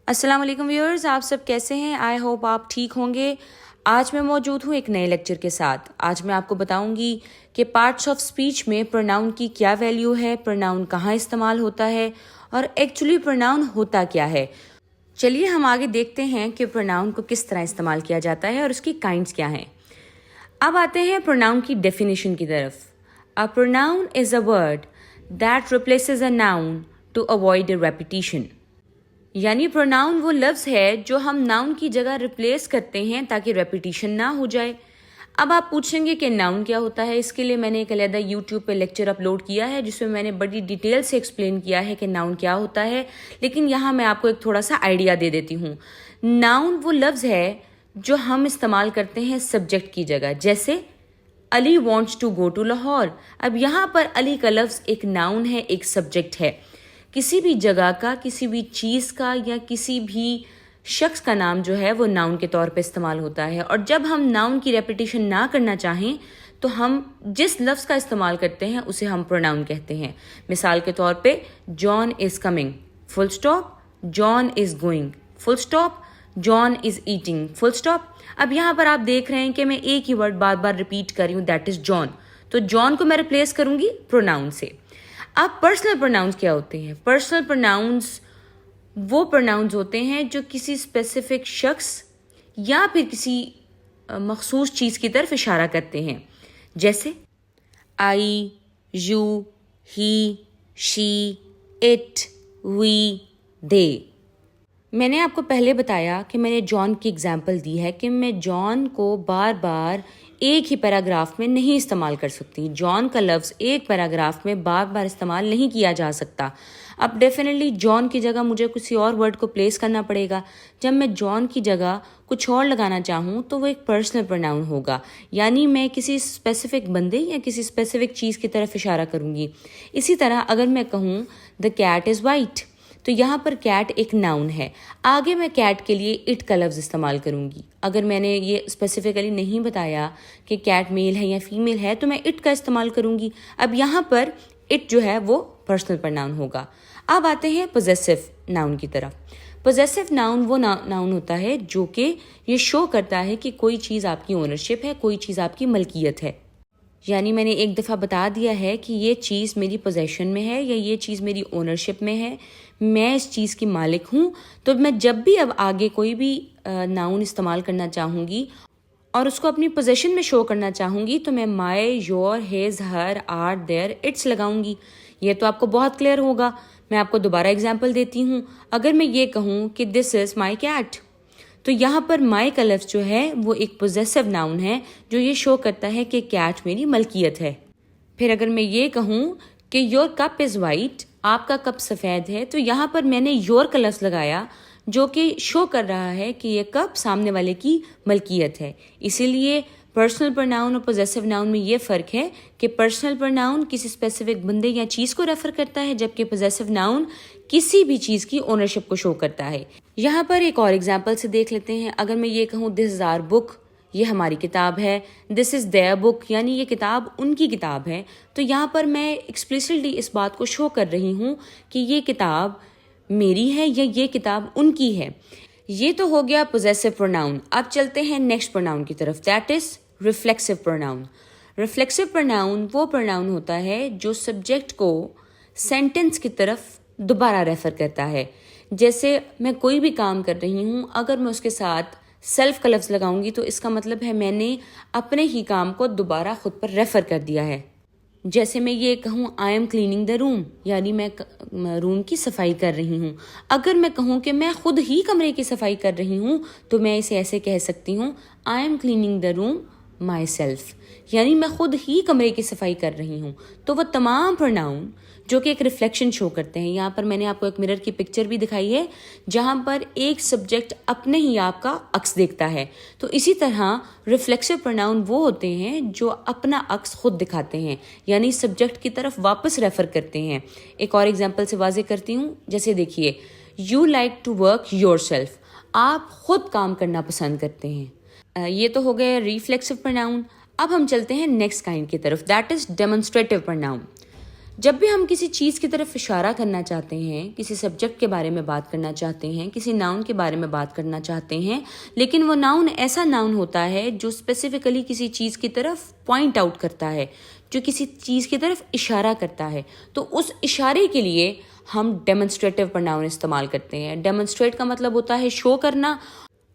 अस्सलाम वालेकुम व्यूअर्स, आप सब कैसे हैं? आई होप आप ठीक होंगे। आज मैं मौजूद हूँ एक नए लेक्चर के साथ। आज मैं आपको बताऊंगी कि पार्ट्स ऑफ स्पीच में प्रोनाउन की क्या वैल्यू है, प्रोनाउन कहाँ इस्तेमाल होता है और एक्चुअली प्रोनाउन होता क्या है। चलिए हम आगे देखते हैं कि प्रोनाउन को किस तरह इस्तेमाल किया जाता है और उसकी काइंड्स क्या हैं। अब आते हैं प्रोनाउन की डेफिनेशन की तरफ। A pronoun is a word that replaces a noun to avoid a repetition. यानी प्रोनाउन वो लफ्ज़ है जो हम नाउन की जगह रिप्लेस करते हैं ताकि रेपिटिशन ना हो जाए। अब आप पूछेंगे कि नाउन क्या होता है। इसके लिए मैंने एक अलग यूट्यूब पे लेक्चर अपलोड किया है जिसमें मैंने बड़ी डिटेल से एक्सप्लेन किया है कि नाउन क्या होता है, लेकिन यहाँ मैं आपको एक थोड़ा सा आइडिया दे देती हूँ। नाउन वो लफ्ज़ है जो हम इस्तेमाल करते हैं सब्जेक्ट की जगह। जैसे Ali wants to go to Lahore. अब यहाँ पर अली का लफ्ज़ एक नाउन है, एक सब्जेक्ट है। किसी भी जगह का, किसी भी चीज़ का या किसी भी शख्स का नाम जो है वो नाउन के तौर पे इस्तेमाल होता है। और जब हम नाउन की रेपिटेशन ना करना चाहें तो हम जिस लफ्ज़ का इस्तेमाल करते हैं उसे हम प्रोनाउन कहते हैं। मिसाल के तौर पे John is coming full stop, John is going full stop, John is eating full stop. अब यहाँ पर आप देख रहे हैं कि मैं एक ही वर्ड बार बार रिपीट कर रही हूँ, दैट इज़ जॉन। तो जॉन को मैं रिप्लेस करूँगी प्रोनाउन से। अब पर्सनल प्रोनाउंस क्या होते हैं? पर्सनल प्रोनाउंस वो प्रोनाउंस होते हैं जो किसी स्पेसिफिक शख्स या फिर किसी मखसूस चीज़ की तरफ इशारा करते हैं। जैसे I, you, he, she, it, we, they. मैंने आपको पहले बताया कि मैंने जॉन की एग्जाम्पल दी है कि मैं जॉन को बार बार एक ही पैराग्राफ में नहीं इस्तेमाल कर सकती। जॉन का लफ्ज़ एक पैराग्राफ में बार बार इस्तेमाल नहीं किया जा सकता। अब डेफिनेटली जॉन की जगह मुझे किसी और वर्ड को प्लेस करना पड़ेगा। जब मैं जॉन की जगह कुछ और लगाना चाहूँ तो वो एक पर्सनल प्रोनाउन होगा, यानी मैं किसी स्पेसिफिक बंदे या किसी स्पेसिफिक चीज़ की तरफ इशारा करूँगी। इसी तरह अगर मैं कहूँ द कैट इज़ वाइट, तो यहाँ पर कैट एक नाउन है। आगे मैं कैट के लिए इट का लफ्ज़ इस्तेमाल करूँगी। अगर मैंने ये स्पेसिफिकली नहीं बताया कि कैट मेल है या फीमेल है तो मैं इट का इस्तेमाल करूँगी। अब यहाँ पर इट जो है वो पर्सनल प्रोनाउन होगा। अब आते हैं पोजेसिव नाउन की तरफ। पोजेसिव नाउन वो नाउन होता है जो कि ये शो करता है कि कोई चीज़ आपकी ओनरशिप है, कोई चीज़ आपकी मलकियत है। यानी मैंने एक दफ़ा बता दिया है कि ये चीज़ मेरी पोजेशन में है या ये चीज़ मेरी ओनरशिप में है, मैं इस चीज़ की मालिक हूँ। तो मैं जब भी अब आगे कोई भी नाउन इस्तेमाल करना चाहूँगी और उसको अपनी पोजेशन में शो करना चाहूँगी तो मैं my, your, his, her, our, their, its लगाऊंगी। ये तो आपको बहुत क्लियर होगा। मैं आपको दोबारा एग्जाम्पल देती हूँ। अगर मैं ये कहूँ कि दिस इज़ माई कैट, तो यहाँ पर माई का लफ्ज़ जो है वो एक पोजेसिव नाउन है जो ये शो करता है कि कैट मेरी मलकियत है। फिर अगर मैं ये कहूँ कि योर कप इज़ वाइट, आपका कप सफ़ेद है, तो यहाँ पर मैंने योर का लफ्ज़ लगाया जो कि शो कर रहा है कि ये कप सामने वाले की मलकियत है। इसीलिए पर्सनल प्रोनाउन और पोजेसिव नाउन में ये फ़र्क है कि पर्सनल प्रोनाउन किसी स्पेसिफिक बंदे या चीज़ को रेफ़र करता है, जबकि पोजेसिव नाउन किसी भी चीज़ की ओनरशिप को शो करता है। यहाँ पर एक और एग्जाम्पल से देख लेते हैं। अगर मैं ये कहूँ दिस इज़ आवर बुक, ये हमारी किताब है, दिस इज़ देयर बुक, यानी ये किताब उनकी किताब है, तो यहाँ पर मैं एक्सप्लिसिटली इस बात को शो कर रही हूँ कि ये किताब मेरी है या ये किताब उनकी है। ये तो हो गया पोजेसिव प्रोनाउन। अब चलते हैं नेक्स्ट प्रोनाउन की तरफ, that is reflexive pronoun. Reflexive pronoun वो प्रोनाउन होता है जो सब्जेक्ट को सेंटेंस की तरफ दोबारा रेफ़र करता है। जैसे मैं कोई भी काम कर रही हूँ, अगर मैं उसके साथ सेल्फ का लफ्ज़ लगाऊंगी तो इसका मतलब है मैंने अपने ही काम को दोबारा खुद पर रेफ़र कर दिया है। जैसे मैं ये कहूँ I am cleaning the room, यानी मैं रूम की सफाई कर रही हूँ। अगर मैं कहूँ कि मैं खुद ही कमरे की सफाई कर रही हूँ तो मैं इसे ऐसे कह सकती हूँ I am cleaning the room my self, यानी मैं खुद ही कमरे की सफाई कर रही हूँ। तो वो तमाम प्रोनाउन जो कि एक रिफ्लेक्शन शो करते हैं। यहाँ पर मैंने आपको एक मिरर की पिक्चर भी दिखाई है जहाँ पर एक सब्जेक्ट अपने ही आप का अक्स देखता है। तो इसी तरह रिफ्लेक्सिव प्रोनाउन वो होते हैं जो अपना अक्स खुद दिखाते हैं, यानी सब्जेक्ट की तरफ वापस रेफर करते हैं। एक और एग्जाम्पल से वाजे करती हूँ। जैसे देखिए, you like to work yourself, आप खुद काम करना पसंद करते हैं। ये तो हो गए रिफ्लेक्सिव प्रोनाउन। अब हम चलते हैं नेक्स्ट काइंड की तरफ, दैट इज डेमोन्स्ट्रेटिव प्रोनाउन। जब भी हम किसी चीज़ की तरफ इशारा करना चाहते हैं, किसी सब्जेक्ट के बारे में बात करना चाहते हैं, किसी नाउन के बारे में बात करना चाहते हैं, लेकिन वो नाउन ऐसा नाउन होता है जो स्पेसिफिकली किसी चीज़ की तरफ पॉइंट आउट करता है, जो किसी चीज़ की तरफ इशारा करता है, तो उस इशारे के लिए हम डेमोन्स्ट्रेटिव प्रोनाउन इस्तेमाल करते हैं। डेमोन्स्ट्रेट का मतलब होता है शो करना,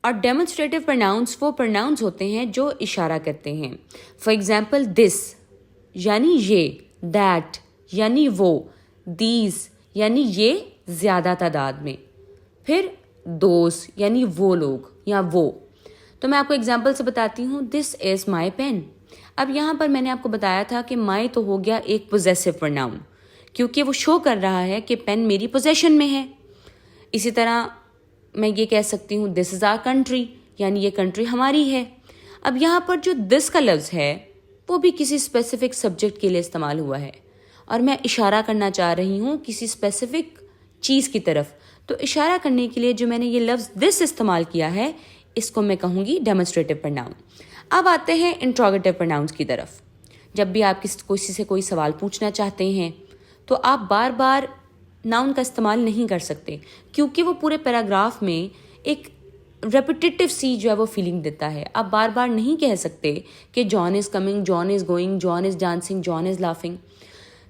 और डेमोन्स्ट्रेटिव प्रोनाउंस वो प्रोनाउंस होते हैं जो इशारा करते हैं। फॉर एग्जाम्पल दिस यानी ये, दैट यानी वो, दीज यानी ये ज़्यादा तादाद में, फिर दोस यानी वो लोग या वो। तो मैं आपको एग्जाम्पल से बताती हूँ। This is my pen. अब यहाँ पर मैंने आपको बताया था कि माई तो हो गया एक पोजेसिव प्रोनाउन, क्योंकि वो शो कर रहा है कि पेन मेरी पोजेशन में है। इसी तरह मैं ये कह सकती हूँ दिस इज़ आवर कंट्री, यानी ये कंट्री हमारी है। अब यहाँ पर जो दिस का लफ्ज़ है वो भी किसी स्पेसिफिक सब्जेक्ट के लिए इस्तेमाल हुआ है, और मैं इशारा करना चाह रही हूँ किसी स्पेसिफिक चीज़ की तरफ। तो इशारा करने के लिए जो मैंने ये लफ्ज़ दिस इस्तेमाल किया है, इसको मैं कहूँगी डेमोन्स्ट्रेटिव प्रोनाउन। अब आते हैं इंट्रोगेटिव प्रोनाउंस की तरफ। जब भी आप किसी से कोई सवाल पूछना चाहते हैं तो आप बार बार नाउन का इस्तेमाल नहीं कर सकते, क्योंकि वो पूरे पैराग्राफ में एक रेपिटेटिव सी जो है वो फीलिंग देता है। आप बार बार नहीं कह सकते कि John is coming, John is going, John is dancing, John is laughing.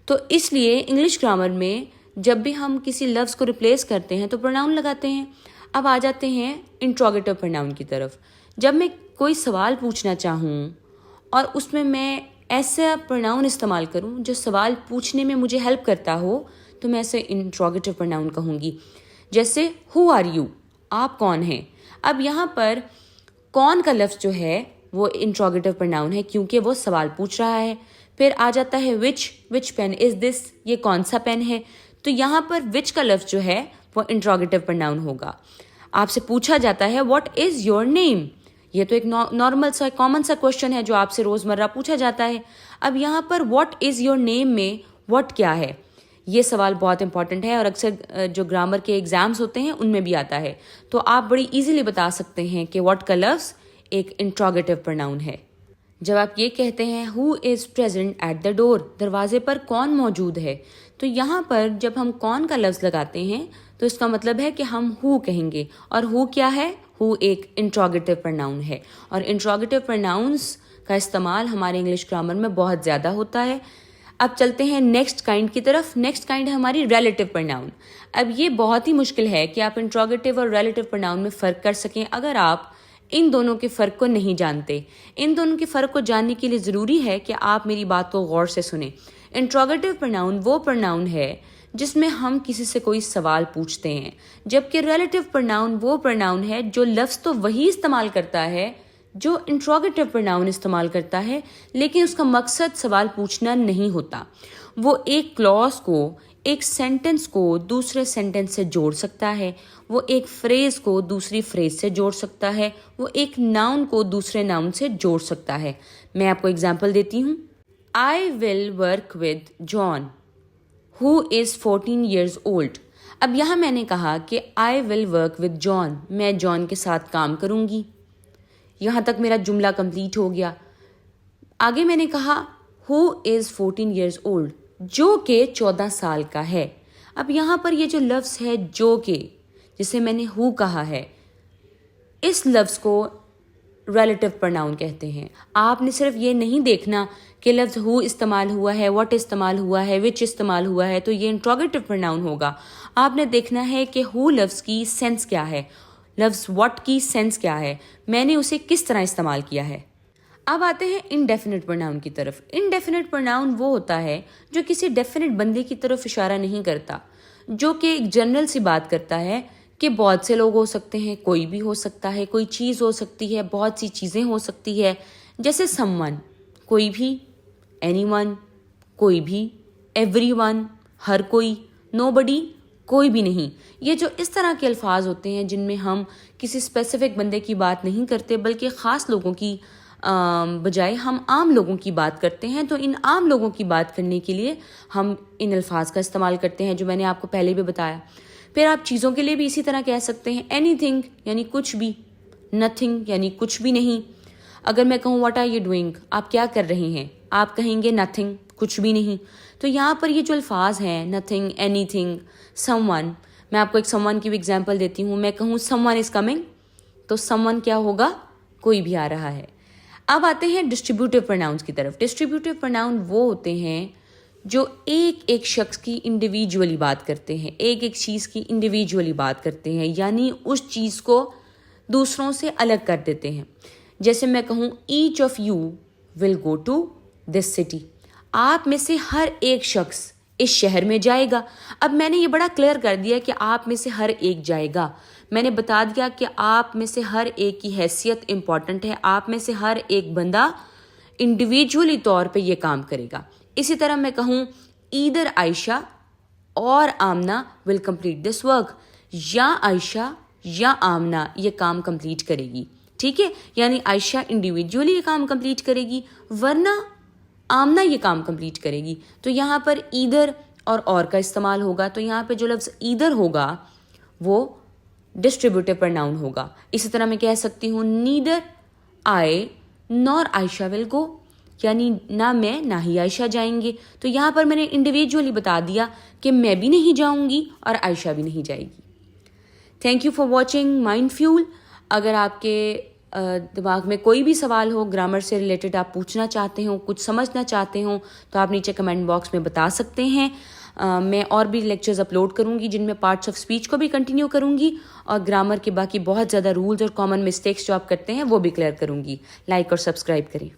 तो इसलिए इंग्लिश ग्रामर में जब भी हम किसी लफ्ज़ को रिप्लेस करते हैं तो प्रोनाउन लगाते हैं। अब आ जाते हैं इंट्रोगेटिव प्रोनाउन की तरफ। जब मैं कोई सवाल पूछना चाहूँ और उसमें मैं ऐसा प्रोनाउन इस्तेमाल करूँ जो सवाल पूछने में मुझे हेल्प करता हो, तो मैं ऐसे इंट्रोगेटिव प्रोनाउन कहूँगी। जैसे हु आर यू, आप कौन हैं। अब यहाँ पर कौन का लफ्ज़ जो है वो इंट्रोगेटिव प्रोनाउन है, क्योंकि वो सवाल पूछ रहा है। फिर आ जाता है विच पेन इज़ दिस, ये कौन सा पेन है। तो यहाँ पर विच का लफ्ज़ जो है वो इंट्रोगेटिव प्रोनाउन होगा। आपसे पूछा जाता है व्हाट इज़ योर नेम, ये तो एक नॉर्मल सा कॉमन सा क्वेश्चन है जो आपसे रोज़मर्रा पूछा जाता है। अब यहाँ पर व्हाट इज़ योर नेम में व्हाट क्या है, ये सवाल बहुत इंपॉर्टेंट है और अक्सर जो ग्रामर के एग्ज़ाम्स होते हैं उनमें भी आता है। तो आप बड़ी इजीली बता सकते हैं कि व्हाट का लफ्ज़ एक इंट्रोगेटिव प्रोनाउन है। जब आप ये कहते हैं who is present at the door, दरवाजे पर कौन मौजूद है, तो यहाँ पर जब हम कौन का लफ्ज़ लगाते हैं तो इसका मतलब है कि हम हु कहेंगे। और हु क्या है, हु एक इंट्रोगेटिव प्रोनाउन है, और इंट्रोगेटिव प्रोनाउंस का इस्तेमाल हमारे इंग्लिश ग्रामर में बहुत ज़्यादा होता है। अब चलते हैं नेक्स्ट काइंड की तरफ। नेक्स्ट काइंड है हमारी रिलेटिव प्रोनाउन। अब ये बहुत ही मुश्किल है कि आप इंट्रोगेटिव और रिलेटिव प्रोनाउन में फ़र्क कर सकें अगर आप इन दोनों के फ़र्क को नहीं जानते। इन दोनों के फ़र्क को जानने के लिए ज़रूरी है कि आप मेरी बात को गौर से सुने। इंट्रोगेटिव प्रोनाउन वो प्रोनाउन है जिसमें हम किसी से कोई सवाल पूछते हैं, जबकि रिलेटिव प्रोनाउन वो प्रोनाउन है जो लफ्ज़ तो वही इस्तेमाल करता है जो इंट्रोगेटिव प्रोनाउन इस्तेमाल करता है, लेकिन उसका मकसद सवाल पूछना नहीं होता। वो एक क्लॉज को, एक सेंटेंस को दूसरे सेंटेंस से जोड़ सकता है, वो एक फ्रेज़ को दूसरी फ्रेज़ से जोड़ सकता है, वो एक नाउन को दूसरे नाउन से जोड़ सकता है। मैं आपको एग्जांपल देती हूँ। I will work with John who is 14 years old। अब यहाँ मैंने कहा कि I will work with John, मैं जॉन के साथ काम करूँगी। यहाँ तक मेरा जुमला कंप्लीट हो गया। आगे मैंने कहा हु इज़ 14 years old, जो कि 14 साल का है। अब यहाँ पर ये जो लफ्ज़ है जो के, जिसे मैंने हु कहा है, इस लफ्ज़ को रिलेटिव प्रोनाउन कहते हैं। आपने सिर्फ ये नहीं देखना कि लफ्ज़ हु इस्तेमाल हुआ है, व्हाट इस्तेमाल हुआ है, विच इस्तेमाल हुआ है तो ये इंट्रोगेटिव प्रोनाउन होगा। आपने देखना है कि हु लफ्ज़ की सेंस क्या है, लफ्ज़ व्हाट की सेंस क्या है, मैंने उसे किस तरह इस्तेमाल किया है। अब आते हैं इनडेफिनिट प्रोनाउन की तरफ। इनडेफिनिट प्रोनाउन वो होता है जो किसी डेफिनेट बंदे की तरफ इशारा नहीं करता, जो कि एक जनरल सी बात करता है कि बहुत से लोग हो सकते हैं, कोई भी हो सकता है, कोई चीज़ हो सकती है, बहुत सी चीज़ें हो सकती है। जैसे समवन, कोई भी, एनीवन, कोई भी, एवरीवन, हर कोई, नोबडी, कोई भी नहीं। ये जो इस तरह के अल्फाज होते हैं जिनमें हम किसी स्पेसिफिक बंदे की बात नहीं करते बल्कि ख़ास लोगों की बजाय हम आम लोगों की बात करते हैं, तो इन आम लोगों की बात करने के लिए हम इन अल्फाज का इस्तेमाल करते हैं जो मैंने आपको पहले भी बताया। फिर आप चीज़ों के लिए भी इसी तरह कह सकते हैं। एनीथिंग यानी कुछ भी, नथिंग यानी कुछ भी नहीं। अगर मैं कहूँ व्हाट आर यू डूइंग, आप क्या कर रहे हैं, आप कहेंगे नथिंग, کچھ بھی نہیں. تو یہاں پر یہ جو الفاظ ہیں nothing, any thing, some one, میں آپ کو ایک سم ون کی بھی ایگزامپل دیتی ہوں. میں کہوں سم ون از کمنگ, تو سم ون کیا ہوگا؟ کوئی بھی آ رہا ہے. اب آتے ہیں ڈسٹریبیوٹیو پروناؤنس کی طرف. ڈسٹریبیوٹیو پروناؤن وہ ہوتے ہیں جو ایک ایک شخص کی انڈیویجولی بات کرتے ہیں, ایک ایک چیز کی انڈیویجولی بات کرتے ہیں, یعنی اس چیز کو دوسروں سے الگ کر دیتے ہیں. جیسے میں کہوں each of you will go to this city, آپ میں سے ہر ایک شخص اس شہر میں جائے گا. اب میں نے یہ بڑا کلیئر کر دیا کہ آپ میں سے ہر ایک جائے گا. میں نے بتا دیا کہ آپ میں سے ہر ایک کی حیثیت امپورٹنٹ ہے, آپ میں سے ہر ایک بندہ انڈیویجولی طور پہ یہ کام کرے گا. اسی طرح میں کہوں ایدر عائشہ اور Amna will complete this work, یا عائشہ یا آمنہ یہ کام کمپلیٹ کرے گی. ٹھیک ہے, یعنی عائشہ انڈیویجولی یہ کام کمپلیٹ کرے گی, ورنہ آمنہ یہ کام کمپلیٹ کرے گی. تو یہاں پر ایدر اور کا استعمال ہوگا. تو یہاں پہ جو لفظ ایدر ہوگا وہ ڈسٹریبیوٹیو پرناؤن ہوگا. اسی طرح میں کہہ سکتی ہوں نیدر آئی نور عائشہ ول گو, یعنی نہ میں نہ ہی عائشہ جائیں گے. تو یہاں پر میں نے انڈیویجولی بتا دیا کہ میں بھی نہیں جاؤں گی اور عائشہ بھی نہیں جائے گی. Thank you for watching mind fuel. اگر آپ کے دماغ میں کوئی بھی سوال ہو گرامر سے ریلیٹڈ, آپ پوچھنا چاہتے ہوں, کچھ سمجھنا چاہتے ہوں, تو آپ نیچے کمنٹ باکس میں بتا سکتے ہیں. میں اور بھی لیکچرز اپلوڈ کروں گی جن میں پارٹس آف اسپیچ کو بھی کنٹینیو کروں گی, اور گرامر کے باقی بہت زیادہ رولز اور کامن مسٹیکس جو آپ کرتے ہیں وہ بھی کلیئر کروں گی. لائک اور سبسکرائب کریں.